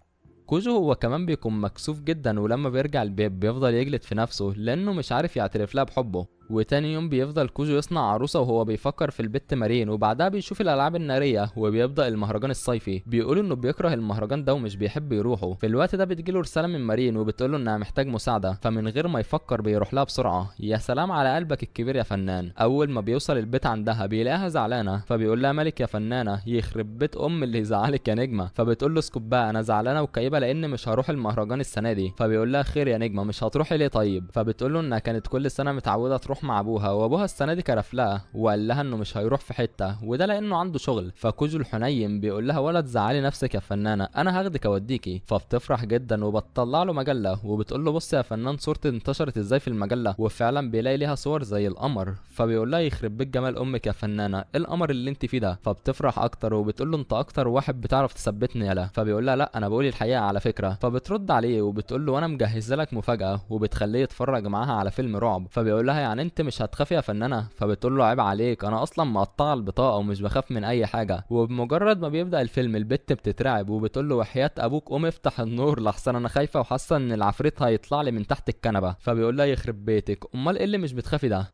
كوجو هو كمان بيكون مكسوف جدا، ولما بيرجع البيت بيفضل يجلد في نفسه لانه مش عارف يعترف لها بحبه. وتاني يوم بيفضل كوجو يصنع عروسه وهو بيفكر في البت مارين. وبعدها بيشوف الالعاب الناريه وبيبدا المهرجان الصيفي. بيقول انه بيكره المهرجان ده ومش بيحب يروحه. في الوقت ده بتجيله رساله من مارين وبتقوله انها محتاج مساعده. فمن غير ما يفكر بيروح لها بسرعه. يا سلام على قلبك الكبير يا فنان. اول ما بيوصل البيت عندها بيلاقيها زعلانه. فبيقول لها مالك يا فنانه؟ يخرب بيت اللي يزعلك يا نجمه. فبتقول له اسكت بقى انا زعلانه وكئيبه لان مش هروح المهرجان السنه دي. فبيقول لها خير يا نجمه مش هتروحي ليه طيب؟ فبتقول له انها كانت كل سنه متعوده تروح مع ابوها، وابوها السنه دي كرف لها وقال لها انه مش هيروح في حته وده لانه عنده شغل. فكوجو الحنين بيقول لها ولا تزعلي نفسك يا فنانه انا هاخدك اوديكي. فبتفرح جدا وبتطلع له مجله وبتقول له بص يا فنان صورتي انتشرت ازاي في المجله. وفعلا بيلاقي ليها صور زي القمر. فبيقول لها يخرب بيت جمال امك يا فنانه ايه القمر اللي انت فيه ده؟ فبتفرح اكتر وبتقول له انت اكتر واحد بتعرف تثبتني يالا. فبيقول لها لا انا بقول الحقيقه على فكره. فبترد عليه وبتقول له وانا مجهزه لك مفاجاه، وبتخليه يتفرج معاها على فيلم رعب. فبيقول لها يعني انت مش هتخافي يا فنانه؟ فبتقول له عيب عليك انا اصلا مقطعه البطاقه ومش بخاف من اي حاجه. وبمجرد ما بيبدا الفيلم البت بتترعب وبتقول له وحياه ابوك قوم افتح النور لحسن انا خايفه وحاسه ان العفريت هيطلع لي من تحت الكنبه. فبيقول لها يخرب بيتك امال ايه اللي مش بتخافي ده؟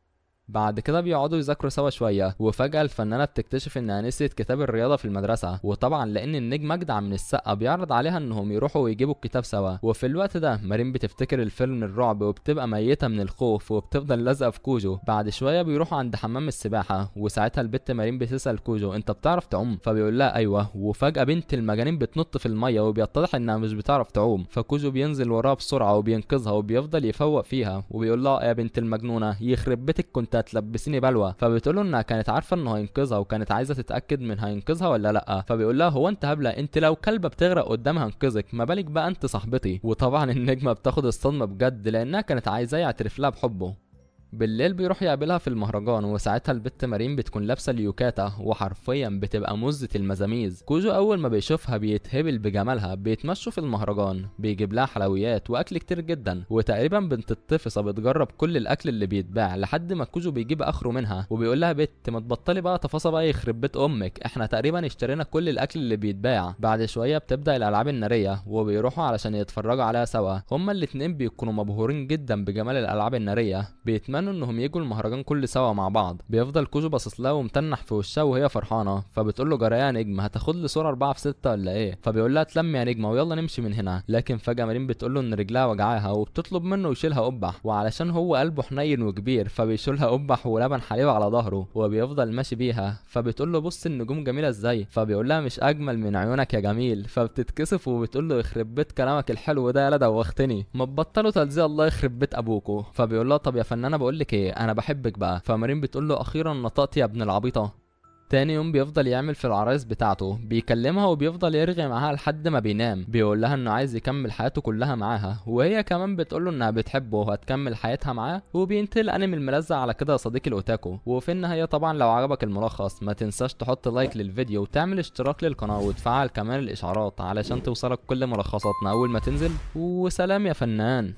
بعد كده بيقعدوا يذاكروا سوا شويه، وفجاه الفنانه بتكتشف انها نسيت كتاب الرياضه في المدرسه، وطبعا لان النجم اجدع من السقا بيعرض عليها انهم يروحوا ويجيبوا الكتاب سوا. وفي الوقت ده مارين بتفتكر الفيلم الرعب وبتبقى ميته من الخوف وبتفضل لازقه في كوجو. بعد شويه بيروحوا عند حمام السباحه، وساعتها البت مارين بتسال كوجو انت بتعرف تعوم؟ فبيقول لها ايوه، وفجاه بنت المجانين بتنط في الميه وبيتضح انها مش بتعرف تعوم، فكوجو بينزل وراها بسرعه وبينقذها وبيفضل يفوق فيها وبيقول لها يا بنت المجنونه يخرب بيتك كنت هتلبسيني بلوه. فبتقول له انها كانت عارفه انه هينقذها وكانت عايزه تتاكد من هينقذها ولا لا. فبيقول لها هو انت هبله؟ انت لو كلبه بتغرق قدامها هنقذك، ما بالك بقى انت صاحبتي. وطبعا النجمه بتاخد الصدمه بجد لانها كانت عايزاه يعترف لها بحبه. بالليل بيروح يقابلها في المهرجان، وساعتها البت مارين بتكون لابسه اليوكاتا وحرفيا بتبقى مزة المزاميز. كوجو اول ما بيشوفها بيتهبل بجمالها. بيتمشوا في المهرجان، بيجيب لها حلويات واكل كتير جدا، وتقريبا بنت الطفصه بتجرب كل الاكل اللي بيتباع لحد ما كوجو بيجيب اخره منها وبيقول لها بت ما تبطلي بقى تفاصيل بقى يخرب بيت امك، احنا تقريبا اشترينا كل الاكل اللي بيتباع. بعد شويه بتبدا الالعاب الناريه وبيروحوا علشان يتفرجوا عليها سوا. هما الاتنين بيكونوا مبهورين جدا بجمال الالعاب الناريه، بيتمنوا انهم يجوا المهرجان كل سوا مع بعض. بيفضل كوجو باصص لها ومتنح في وشها وهي فرحانه، فبتقول له جرى يا نجم هتاخد لي صوره 4 في 6 ولا ايه؟ فبيقول لها تلم يا نجمه ويلا نمشي من هنا. لكن فجاه مارين بتقول له ان رجلها وجعاها وبتطلب منه يشيلها قبح، وعلشان هو قلبه حنين وكبير فبيشيلها قبح ولبن حليب على ظهره وبيفضل ماشي بيها. فبتقول له بص النجوم جميله ازاي؟ فبيقول لها مش اجمل من عيونك يا جميل. فبتتكسف وبتقول له يخرب بيت كلامك الحلو ده يا دوختني، ما تبطلوا تلزيق الله يخرب بيت ابوكو. فبيقول لها طب يا فنانه بقول لك ايه، انا بحبك بقى. فمارين بتقول له اخيرا نطقت يا ابن العبيطه. تاني يوم بيفضل يعمل في العرايس بتاعته، بيكلمها وبيفضل يرغي معاها لحد ما بينام. بيقول لها انه عايز يكمل حياته كلها معاها، وهي كمان بتقول له انها بتحبه وهتكمل حياتها معاه. وبينتهي الانمي الملزق على كده يا صديقي الاوتاكو. وفي النهايه طبعا لو عجبك الملخص ما تنساش تحط لايك للفيديو وتعمل اشتراك للقناه وتفعل كمان الاشعارات علشان توصلك كل ملخصاتنا اول ما تنزل. وسلام يا فنان.